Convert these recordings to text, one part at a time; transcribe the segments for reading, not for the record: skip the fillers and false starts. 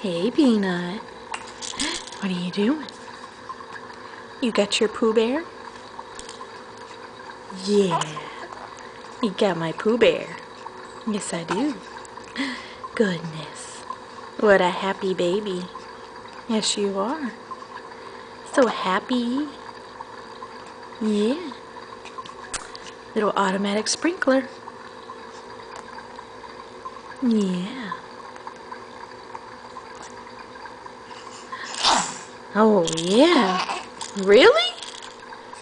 Hey, Peanut. What are you doing? You got your Pooh Bear? Yeah. You got my Pooh Bear. Yes, I do. Goodness. What a happy baby. Yes, you are. So happy. Yeah. Little automatic sprinkler. Yeah. Oh, yeah. Really?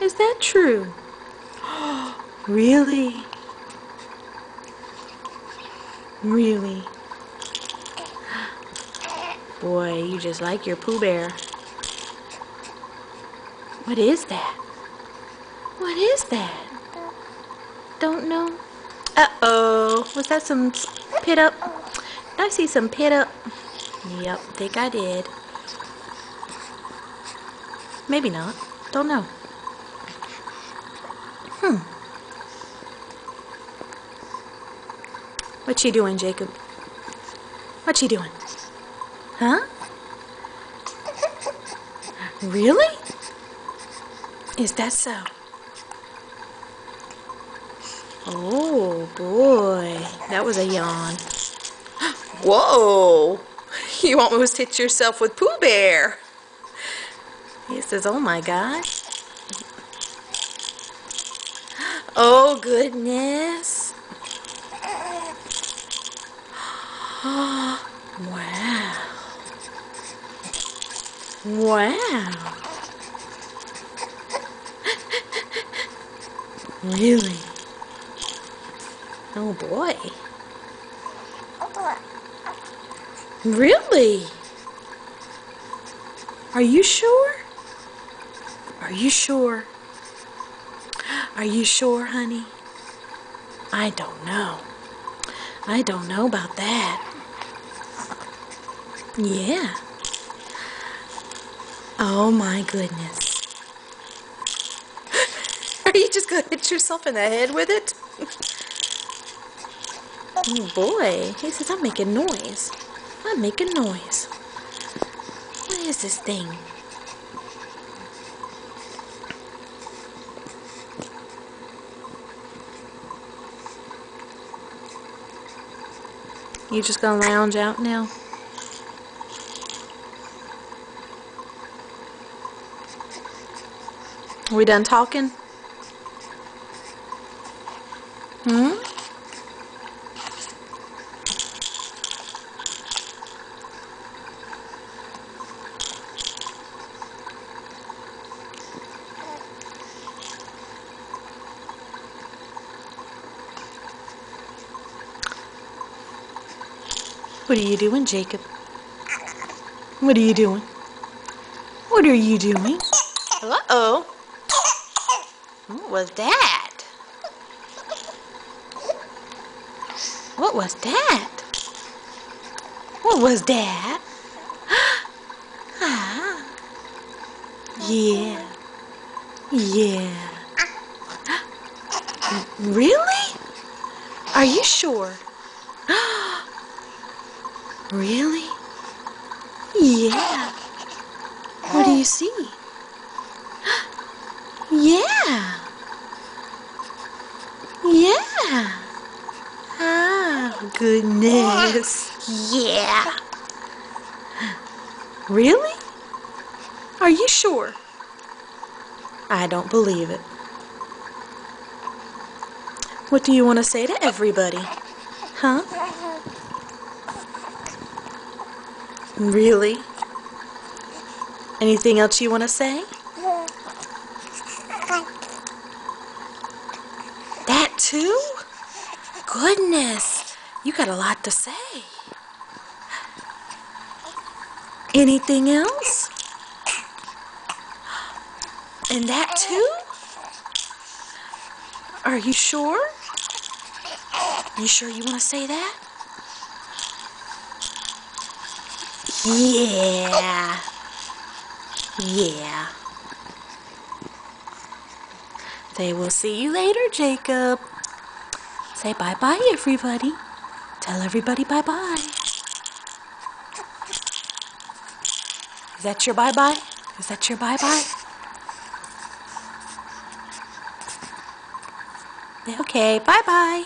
Is that true? Really? Really? Boy, you just like your Pooh Bear. What is that? What is that? Don't know. Uh-oh. Was that some pit up? Did I see some pit up? Yep, think I did. Maybe not. Don't know. What you doing, Jacob? What you doing? Huh? Really? Is that so? Oh, boy. That was a yawn. Whoa! You almost hit yourself with Pooh Bear. He says, oh my gosh. Oh, goodness. Wow. Wow. Really? Oh boy. Really? Are you sure? Are you sure? Are you sure, honey? I don't know. I don't know about that. Yeah. Oh my goodness. Are you just gonna hit yourself in the head with it? Oh boy. He says, I'm making noise. I'm making noise. What is this thing? You just gonna lounge out now? Are we done talking? Hmm? What are you doing, Jacob? What are you doing? What are you doing? Uh-oh. What was that? What was that? What was that? Ah. Yeah. Yeah. Really? Are you sure? Really? Yeah. What do you see? Yeah. Yeah. Ah, goodness. Yeah. Really? Are you sure? I don't believe it. What do you want to say to everybody? Huh? Really? Anything else you want to say? That too? Goodness, you got a lot to say. Anything else? And that too? Are you sure? You sure you want to say that? Yeah. Yeah. Say, we'll see you later, Jacob. Say bye-bye, everybody. Tell everybody bye-bye. Is that your bye-bye? Is that your bye-bye? Okay, bye-bye.